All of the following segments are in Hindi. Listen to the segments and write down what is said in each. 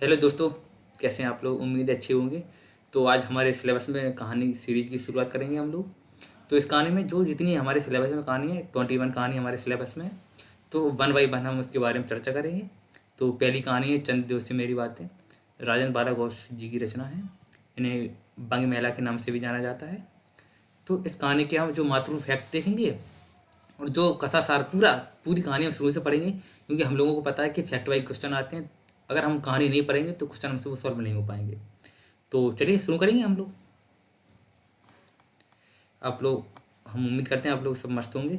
हेलो दोस्तों, कैसे हैं आप लोग? उम्मीद है अच्छे होंगे। तो आज हमारे सिलेबस में कहानी सीरीज की शुरुआत करेंगे हम लोग। तो इस कहानी में जो जितनी हमारे सिलेबस में कहानी है 21 कहानी हमारे सिलेबस में है। तो वन बाई वन हम उसके बारे में चर्चा करेंगे। तो पहली कहानी है चंद दिवस से मेरी बातें। राजन बाला घोष जी की रचना है। इन्हें बंग मेला के नाम से भी जाना जाता है। तो इस कहानी के हम जो महत्वपूर्ण फैक्ट देखेंगे और जो कथा सार पूरी कहानी हम शुरू से पढ़ेंगे, क्योंकि हम लोगों को पता है कि फैक्ट वाइज क्वेश्चन आते हैं। अगर हम कहानी नहीं पढ़ेंगे तो क्वेश्चन हमसे वो सॉल्व नहीं हो पाएंगे। तो चलिए शुरू करेंगे हम लोग। आप लोग हम उम्मीद करते हैं आप लोग सब मस्त होंगे,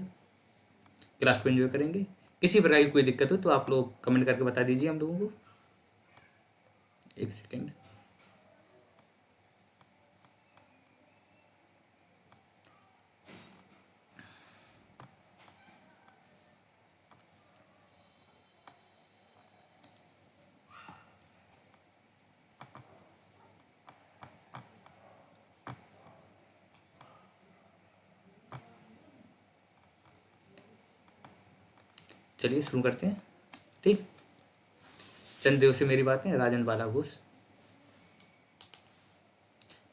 क्लास को एंजॉय करेंगे। किसी प्रकार की कोई दिक्कत हो तो आप लोग कमेंट करके बता दीजिए हम लोगों को। एक सेकेंड। चलिए शुरू करते हैं। ठीक। चंद देव से मेरी बातें, राजन बाला घोष।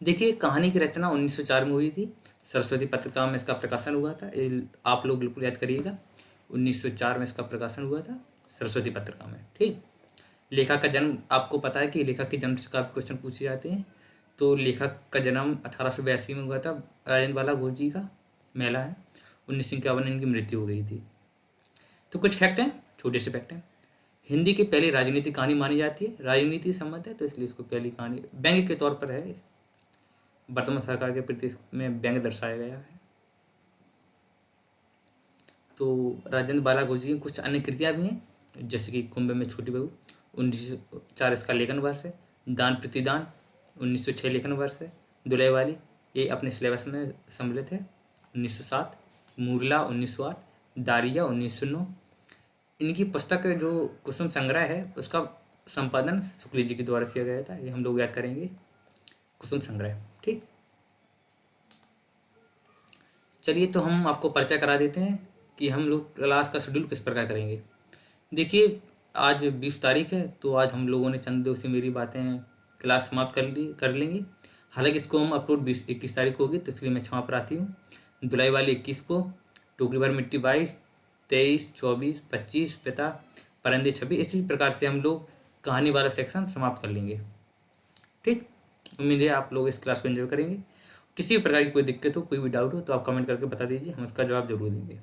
देखिए, कहानी की रचना 1904 में हुई थी। सरस्वती पत्रिका में इसका प्रकाशन हुआ था। आप लोग बिल्कुल याद करिएगा, 1904 में इसका प्रकाशन हुआ था सरस्वती पत्रिका में। ठीक। लेखक का जन्म, आपको पता है कि लेखक के जन्म से काफ़ी क्वेश्चन पूछे जाते हैं। तो लेखक का जन्म 1882 में हुआ था। राजन बाला घोष जी का मेला है। 1951 इनकी मृत्यु हो गई थी। तो कुछ फैक्ट हैं, छोटे से फैक्ट हैं। हिंदी की पहली राजनीतिक कहानी मानी जाती है। राजनीति संबंध है तो इसलिए इसको पहली कहानी व्यंग्य के तौर पर है। वर्तमान सरकार के प्रति इसमें व्यंग्य दर्शाया गया है। तो राजेंद्र बाला घोष जी की कुछ अन्य कृतियाँ भी हैं, जैसे कि कुंभ में छोटी बहू 1904 इसका लेखन वर्ष है। दान प्रतिदान 1906 लेखन वर्ष है। दुल्हे वाली ये अपने सिलेबस में सम्मिलित है 1907। मुरला 1908। दारिया 1909। इनकी पुस्तक जो कुसुम संग्रह है उसका संपादन शुक्ल जी के द्वारा किया गया था। ये हम लोग याद करेंगे, कुसुम संग्रह। ठीक। चलिए, तो हम आपको परिचय करा देते हैं कि हम लोग क्लास का शेड्यूल किस प्रकार करेंगे। देखिए, आज 20 तारीख है तो आज हम लोगों ने चंद दिवस से मेरी बातें क्लास समाप्त कर लेंगे। हालांकि इसको हम अपलोड 21 तारीख को होगी, तो इसलिए मैं क्षमा प्रार्थी हूँ। धुलाई वाली 21 को, टोकरी भर मिट्टी 22, 23, 24, 25 पिता परंदे 26। इसी प्रकार से हम लोग कहानी वाला सेक्शन समाप्त कर लेंगे। ठीक। उम्मीद है आप लोग इस क्लास को एंजॉय करेंगे। किसी भी प्रकार की कोई दिक्कत हो, कोई भी डाउट हो तो आप कमेंट करके बता दीजिए, हम उसका जवाब जरूर देंगे।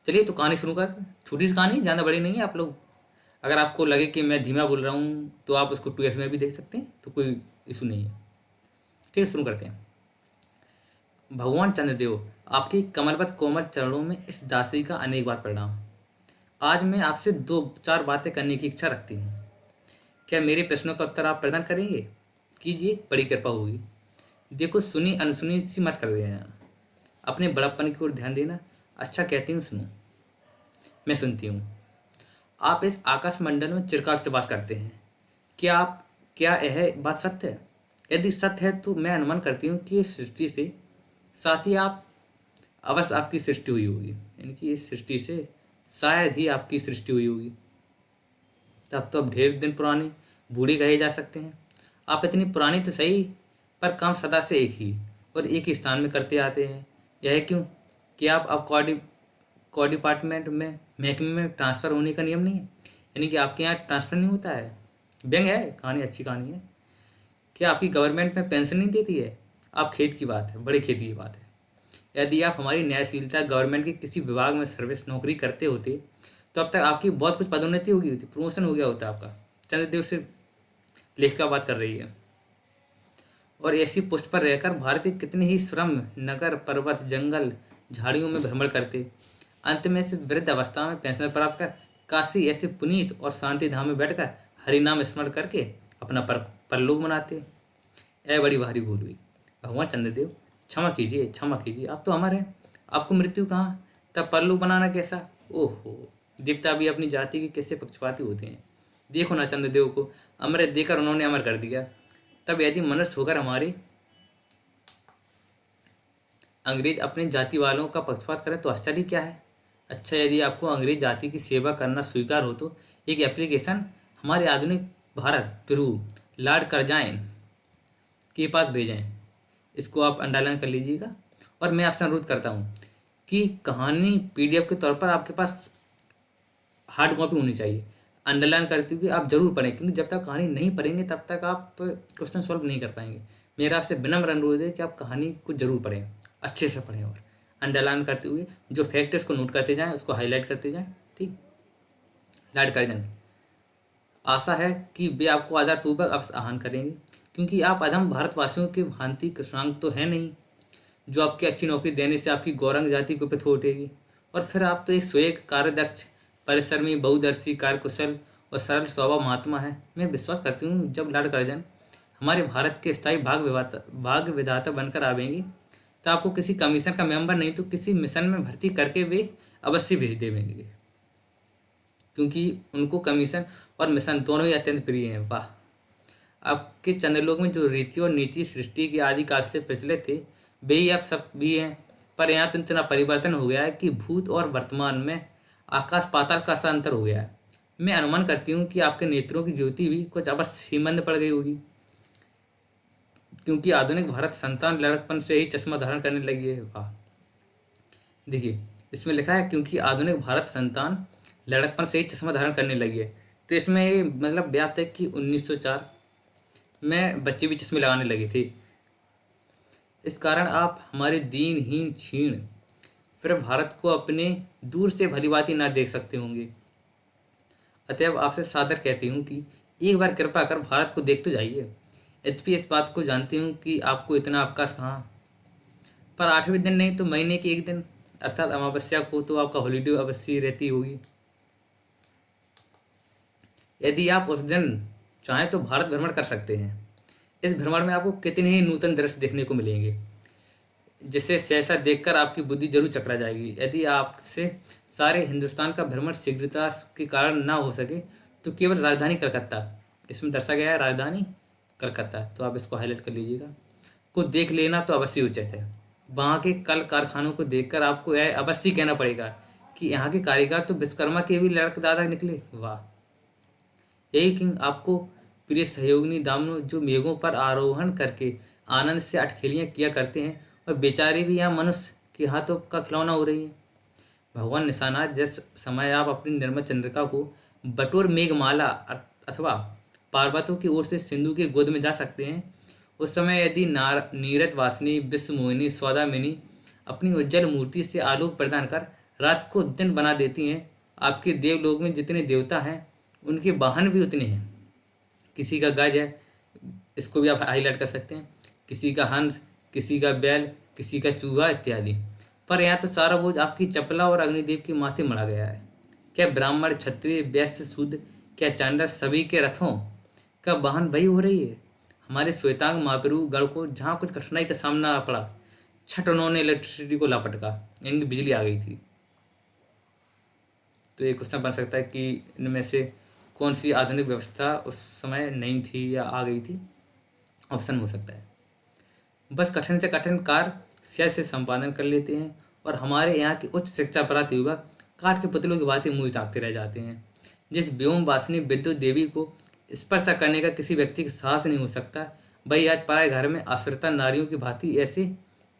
चलिए, तो कहानी शुरू कर। छोटी सी कहानी, ज़्यादा बड़ी नहीं है। आप लोग अगर आपको लगे कि मैं धीमा बोल रहा हूँ तो आप उसको 2x में भी देख सकते हैं, तो कोई इशू नहीं है। ठीक है, शुरू करते हैं। भगवान चंद्रदेव, आपके कमलवत कोमल चरणों में इस दासी का अनेक बार प्रणाम। आज मैं आपसे 2-4 बातें करने की इच्छा रखती हूँ। क्या मेरे प्रश्नों का उत्तर आप प्रदान करेंगे? कीजिए, बड़ी कृपा होगी। देखो, सुनी अनसुनी सी मत कर देना। अपने बड़प्पन की ओर ध्यान देना। अच्छा, कहती हूँ सुनो। मैं सुनती हूँ। आप इस आकाश मंडल में चिरकाल से वास करते हैं। क्या यह बात सत्य है? यदि सत्य है तो मैं अनुमान करती हूँ कि इस सृष्टि से साथ ही आप अवश्य आपकी सृष्टि हुई होगी। यानी कि इस सृष्टि से शायद ही आपकी सृष्टि हुई होगी। तब तो अब ढेर दिन पुरानी बूढ़ी कहे जा सकते हैं। आप इतनी पुरानी तो सही, पर काम सदा से एक ही और एक ही स्थान में करते आते हैं। यह क्यों? कि आप अब को डिपार्टमेंट में महकमे में ट्रांसफ़र होने का नियम नहीं है? यानी कि आपके यहाँ ट्रांसफ़र नहीं होता है। व्यंग है, कहानी अच्छी कहानी है। क्या आपकी गवर्नमेंट में पेंशन नहीं देती है? आप खेत की बात है, बड़े खेत की बात है। यदि आप हमारी न्यायशीलता गवर्नमेंट के किसी विभाग में सर्विस नौकरी करते होते तो अब तक आपकी बहुत कुछ पदोन्नति होगी होती, प्रमोशन हो गया होता आपका। चंद्रदेव से लेखिका बात कर रही है। और ऐसी पोस्ट पर रहकर भारतीय कितने ही श्रम नगर पर्वत जंगल झाड़ियों में भ्रमण करते, अंत में से वृद्ध अवस्था में पेंशन प्राप्त कर काशी ऐसे पुनीत और शांति धाम में बैठकर हरिनाम स्मरण करके अपना परलोक मनाते। बड़ी भारी भूल हुई। भगवान चंद्रदेव, क्षमा कीजिए, क्षमा कीजिए। आप तो अमर हैं, आपको मृत्यु कहाँ, तब परलोक बनाना कैसा? ओहो, देवता भी अपनी जाति के कैसे पक्षपाती होते हैं। देखो ना, चंद्रदेव को अमृत देकर उन्होंने अमर कर दिया। तब यदि मनुष्य होकर हमारे अंग्रेज अपनी जाति वालों का पक्षपात करें तो आश्चर्य क्या है? अच्छा, यदि आपको अंग्रेज जाति की सेवा करना स्वीकार हो तो एक एप्लीकेशन हमारे आधुनिक भारत पेरू लॉर्ड करज़ाई के पास भेजें। इसको आप अंडरलाइन कर लीजिएगा। और मैं आपसे अनुरोध करता हूँ कि कहानी पीडीएफ के तौर पर आपके पास हार्ड कॉपी होनी चाहिए। अंडरलाइन करते हुए आप जरूर पढ़ें, क्योंकि जब तक कहानी नहीं पढ़ेंगे तब तक आप क्वेश्चन सॉल्व नहीं कर पाएंगे। मेरा आपसे विनम्र अनुरोध है कि आप कहानी को जरूर पढ़ें, अच्छे से पढ़ें, और अंडरलाइन करते हुए जो फैक्ट है उसको नोट करते जाएं, उसको हाईलाइट करते जाएं। ठीक, लाइट कर दें। आशा है कि वे आपको आदरपूर्वक अवश्य आह्वान करेंगे, क्योंकि आप अधम भारतवासियों के भांति कृष्णांग तो है नहीं जो आपकी अच्छी नौकरी देने से आपकी गौरंग जाति को पिथ उठेगी। और फिर आप तो एक स्वयं कार्यदक्ष, परिश्रमी, बहुदर्शी, कार्यकुशल और सरल स्वभाव महात्मा है। मैं विश्वास करती हूँ जब लॉर्ड कर्जन हमारे भारत के स्थायी भाग विधाता बनकर आवेंगे तो आपको किसी कमीशन का मेंबर नहीं तो किसी मिशन में भर्ती करके वे अवश्य भेज देंगे, क्योंकि उनको कमीशन और मिशन दोनों ही अत्यंत प्रिय हैं। वाह! आपके चंद्रलोक में जो रीति और नीति सृष्टि के आदिकाल से प्रचलित थे वे ही अब सब भी हैं, पर यहाँ तो इतना परिवर्तन हो गया है कि भूत और वर्तमान में आकाश पाताल का सा अंतर हो गया है। मैं अनुमान करती हूँ कि आपके नेत्रों की ज्योति भी कुछ अवश्य ही मंद पड़ गई होगी, क्योंकि आधुनिक भारत संतान लड़कपन से ही चश्मा धारण करने लगी है। वाह! देखिए, इसमें लिखा है क्योंकि आधुनिक भारत संतान लड़कपन से ही चश्मा धारण करने लगी है, तो इसमें ये मतलब व्याप्त है कि 1904 में बच्चे भी चश्मे लगाने लगे थे। इस कारण आप हमारे दीनहीन क्षीण फिर भारत को अपने दूर से भली भांति ना देख सकते होंगे। अतएव आपसे सादर कहती हूँ कि एक बार कृपा कर भारत को देख तो जाइए। यद्यपि इस बात को जानती हूँ कि आपको इतना अवकाश कहाँ, पर 8वें दिन नहीं तो महीने के एक दिन अर्थात अमावस्या को तो आपका हॉलीडे अवश्य रहती होगी। यदि आप उस दिन चाहें तो भारत भ्रमण कर सकते हैं। इस भ्रमण में आपको कितने ही नूतन दृश्य देखने को मिलेंगे, जिसे सहसा देखकर आपकी बुद्धि जरूर चकरा जाएगी। यदि आपसे सारे हिंदुस्तान का भ्रमण शीघ्रता के कारण ना हो सके तो केवल राजधानी कलकत्ता, इसमें दर्शा गया है राजधानी कलकत्ता, तो आप इसको हाईलाइट कर लीजिएगा, को देख लेना तो अवश्य उचित है। वहाँ के कल कारखानों को देखकर आपको यह अवश्य कहना पड़ेगा कि यहाँ के कारीगर तो विश्वकर्मा के भी लड़कदादा निकले। वाह! यही कि आपको प्रिय सहयोगिनी दामनों जो मेघों पर आरोहण करके आनंद से अटखेलियाँ किया करते हैं, और बेचारे भी यहाँ मनुष्य के हाथों का खिलौना हो रही है। भगवान निशानाथ जिस समय आप अपनी निर्मल चंद्रिका को बटोर मेघमाला अथवा पार्वतों की ओर से सिंधु के गोद में जा सकते हैं, उस समय यदि नीरद वासिनी विश्वमोहिनी सौदामिनी अपनी उज्जवल मूर्ति से आलोक प्रदान कर रात को दिन बना देती हैं, आपके देवलोक में जितने देवता हैं उनके वाहन भी उतने हैं। किसी का गज है, इसको भी आप हाईलाइट कर सकते हैं, किसी का हंस, किसी का बैल, किसी का चूहा इत्यादि। पर यहाँ तो सारा बोझ आपकी चपला और अग्निदेव के माथे मढ़ा गया है। क्या ब्राह्मण, क्षत्रिय, वैश्य, शूद्र, क्या चांडाल सभी के रथों का वाहन वही हो रही है। हमारे श्वेतांग महाप्रभु गढ़ को जहाँ कुछ कठिनाई का सामना पड़ा, छठ उन्होंने इलेक्ट्रिसिटी को लापटका, इनकी बिजली आ गई थी। तो ये क्वेश्चन बन सकता है कि इनमें से कौन सी आधुनिक व्यवस्था उस समय नहीं थी या आ गई थी। ऑप्शन हो सकता है। बस कठिन से कठिन कार्य सहज से संपादन कर लेते हैं, और हमारे यहाँ के उच्च शिक्षा प्राप्त युवक काठ के पुतलों की बातें मुँह ताकते रह जाते हैं। जिस व्योम वासिनी विद्युत देवी को स्पर्श तक करने का किसी व्यक्ति का साहस नहीं हो सकता, वही आज पराए घर में आश्रिता नारियों की भांति ऐसे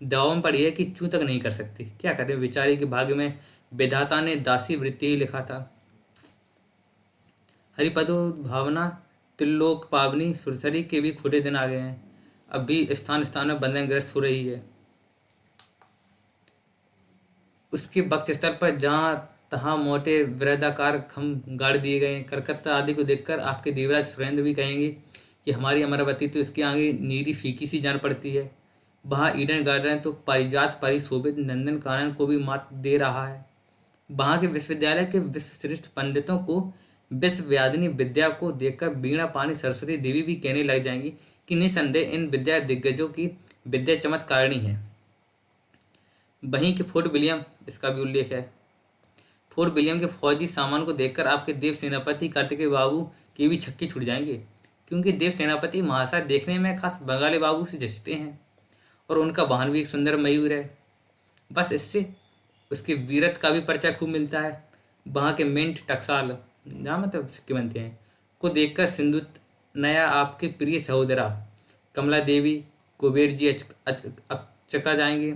दावों में पड़ी है कि चूं तक नहीं कर सकती। क्या करें, बेचारी के भाग्य में विधाता ने दासी वृत्ति ही लिखा था। हरिपदो भावना त्रिलोक पावनी सुरसरी के भी खोटे दिन आ गए हैं। अब भी स्थान स्थान में बंधनग्रस्त हो रही है। उसके वक्ष स्तर पर जहाँ तहाँ मोटे वृहदाकार खम गाड़ दिए गए हैं। कलकत्ता आदि को देखकर आपके देवराज सुरेंद्र भी कहेंगे कि हमारी अमरावती तो इसके आगे नीरी फीकी सी जान पड़ती है। वहाँ ईडन गार्डन तो पारिजात परिशोभित नंदन कानन को भी मात दे रहा है। वहाँ के विश्वविद्यालय के विश्वश्रेष्ठ पंडितों को विश्वव्याधिनी विद्या को देखकर वीणा पानी सरस्वती देवी भी कहने लग जाएंगी कि निसंदेह इन विद्या दिग्गजों की विद्या चमत्कारिणी है। वहीं के फोर्ट विलियम, इसका भी उल्लेख है, फोर्ट विलियम के फौजी सामान को देखकर आपके देव सेनापति कार्तिकेय बाबू के भी छक्के छूट जाएंगे, क्योंकि देव सेनापति महाशय देखने में खास बंगाली बाबू से जचते हैं, और उनका वाहन भी एक सुंदर मयूर है। बस इससे उसके वीरत का भी परिचय खूब मिलता है। वहाँ के मिंट टकसाल, जहाँ मतलब सिक्के बनते हैं, को देखकर नया आपके प्रिय सहोदरा कमला देवी कुबेर जी चका जाएंगे।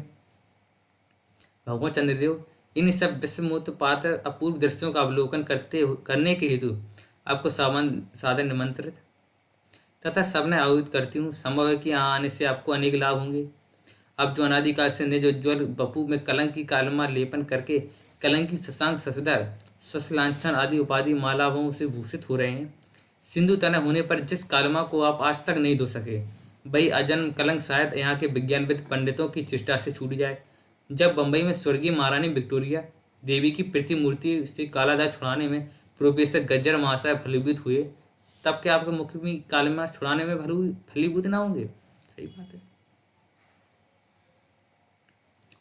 भगवान चंद्रदेव इन सब विस्मोत्पात अपूर्व दृश्यों का अवलोकन करने के हेतु आपको सादर निमंत्रित तथा सबने आहुत करती हूँ। संभव है कि यहाँ आने से आपको अनेक लाभ होंगे। अब जो अनादिकाल से निज उज्ज्वल बपू में कलंक की कालमा लेपन करके कलंकी शशांक शशधर शशलांछन आदि उपाधि मालाभों से भूषित हो रहे हैं, सिंधु तना होने पर जिस कालमा को आप आज तक नहीं धो सके, वही अजन्म कलंक शायद यहाँ के विज्ञानविद पंडितों की चेष्टा से छूट जाए। जब बंबई में स्वर्गीय महारानी विक्टोरिया देवी की प्रतिमूर्ति से कालादार छुड़ाने में प्रोफेसर गज्जर महाशय फलीभूत हुए, तब क्या आपके मुख्य में कालमा छुड़ाने में फलीभूत ना होंगे? सही बात है।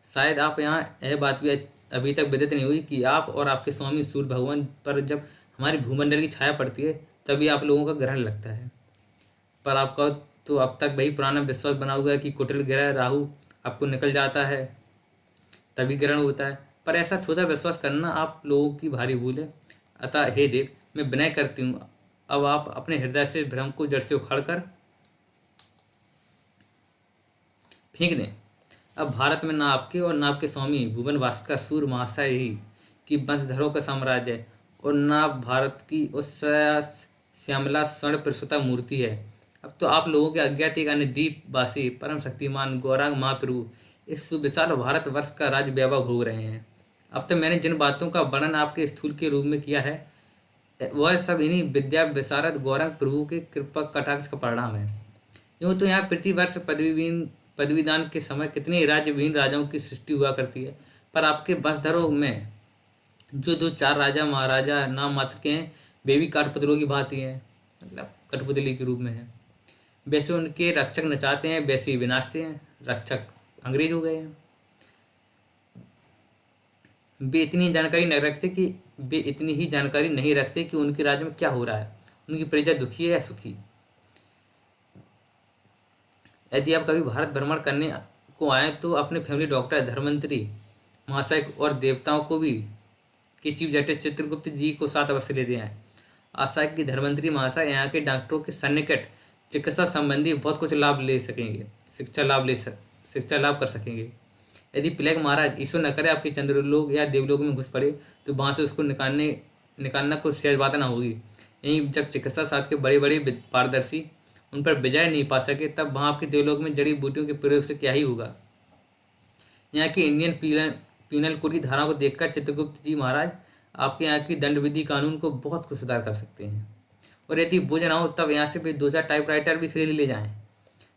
शायद आप यहाँ यह बात भी अभी तक विदित नहीं हुई कि आप और आपके स्वामी सूर्य भगवान पर जब हमारी भूमंडल की छाया पड़ती है तभी आप लोगों का ग्रहण लगता है। पर आपका तो अब तक वही पुराना विश्वास बना हुआ है कि कुटिल ग्रह राहु आपको निकल जाता है तभी ग्रहण होता है। पर ऐसा थोड़ा विश्वास करना आप लोगों की भारी भूल है। अतः हे देव, मैं विनय करती हूँ, अब आप अपने हृदय से भ्रम को जड़ से उखाड़ कर फेंक दें। अब भारत में ना आपके और ना आपके स्वामी भुवन भास्कर सूर्य महाशय ही की वंशधरों का साम्राज्य है और ना भारत की उस श्यामला स्वर्ण प्रसूता मूर्ति है। अब तो आप लोगों के अज्ञात एक अन्य द्वीपवासी परम शक्तिमान गौरांग महाप्रभु इस सुविशाल भारतवर्ष का राज वैभव भोग रहे हैं। अब तक मैंने जिन बातों का वर्णन आपके स्थूल के रूप में किया है वह सब इन्हीं विद्या विशारद गौरांग प्रभु के कृपा कटाक्ष का परिणाम है। यूँ तो यहाँ प्रतिवर्ष पदवीदान के समय कितने राज्यविहीन राजाओं की सृष्टि हुआ करती है, पर आपके वंशधरों में जो दो चार राजा महाराजा नाम मात्र के हैं वे भी कठपुतलों की भांति हैं, मतलब कठपुतली के रूप में है। वैसे उनके रक्षक नचाते हैं वैसे ही विनाशते हैं। रक्षक अंग्रेज हो गए हैं। वे इतनी ही जानकारी नहीं रखते कि उनके राज्य में क्या हो रहा है, उनकी प्रजा दुखी है या सुखी। यदि आप कभी भारत भ्रमण करने को आए तो अपने फैमिली डॉक्टर धर्मंत्री महाशय और देवताओं को भी कि चीफ जस्टिस चित्रगुप्त जी को साथ अवश्य लेते हैं। आशा है कि धर्मंत्री महाशय यहाँ के डॉक्टरों के सन्निकट चिकित्सा संबंधी बहुत कुछ लाभ ले सकेंगे, शिक्षा लाभ कर सकेंगे। यदि प्लेग महाराज ईश्वर न करे आपके चंद्रलोक या देवलोक में घुस पड़े तो वहाँ से उसको निकालना कुछ सहज बात ना होगी। यहीं जब चिकित्सा शास्त्र के बड़े बड़े पारदर्शी उन पर विजय नहीं पा सके तब वहाँ आपके देवलोक में जड़ी बूटियों के प्रयोग से क्या ही होगा। यहाँ की इंडियन पीनल कोड की धाराओं को देखकर चित्रगुप्त जी महाराज आपके यहाँ की दंड विधि कानून को बहुत कुछ सुधार कर सकते हैं। और यदि बोझ ना हो तब यहाँ से भी 2-4 टाइपराइटर भी खरीद ले जाएं।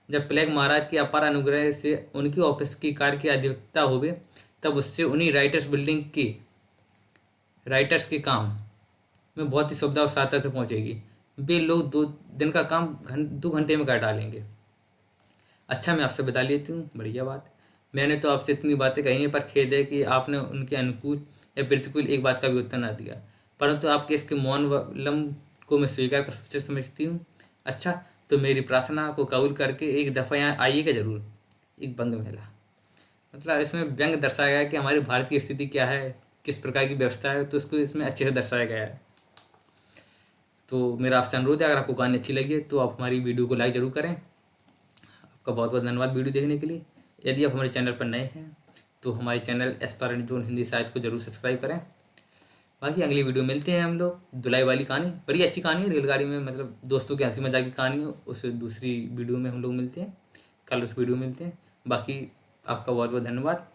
जब प्लेग महाराज के अपार अनुग्रह से उनकी ऑफिस की कार्य की अधिकता होवे तब उससे उन्हीं राइटर्स के काम में बहुत ही सुविधा और सहायता से पहुँचेगी। वे लोग 2 दिन का काम 2 घंटे में कर डालेंगे। अच्छा, मैं आपसे बता लेती हूँ, बढ़िया बात। मैंने तो आपसे इतनी बातें कही हैं पर खेद है कि आपने उनके अनुकूल या प्रतिकूल एक बात का भी उत्तर ना दिया, परंतु आपके इसके मौन विलंब को मैं स्वीकार कर उचित समझती हूँ। अच्छा, तो मेरी प्रार्थना को कबूल करके एक दफ़ा यहाँ आइएगा ज़रूर। एक बंग मेला, मतलब इसमें व्यंग दर्शाया गया है कि हमारी भारत की स्थिति क्या है, किस प्रकार की व्यवस्था है, तो इसको इसमें अच्छे से दर्शाया गया है। तो मेरा आपसे अनुरोध है, अगर आपको कहानी अच्छी लगी है तो आप हमारी वीडियो को लाइक ज़रूर करें। आपका बहुत बहुत धन्यवाद वीडियो देखने के लिए। यदि आप हमारे चैनल पर नए हैं तो हमारे चैनल एस्पायरेंट जोन हिंदी साहित्य को जरूर सब्सक्राइब करें। बाकी अगली वीडियो मिलते हैं हम लोग। धुलाई वाली कहानी बड़ी अच्छी कहानी है, रेलगाड़ी में मतलब दोस्तों की हंसी मजाक की कहानी है, उस दूसरी वीडियो में हम लोग मिलते हैं, कल उस वीडियो में मिलते हैं। बाकी आपका बहुत बहुत धन्यवाद।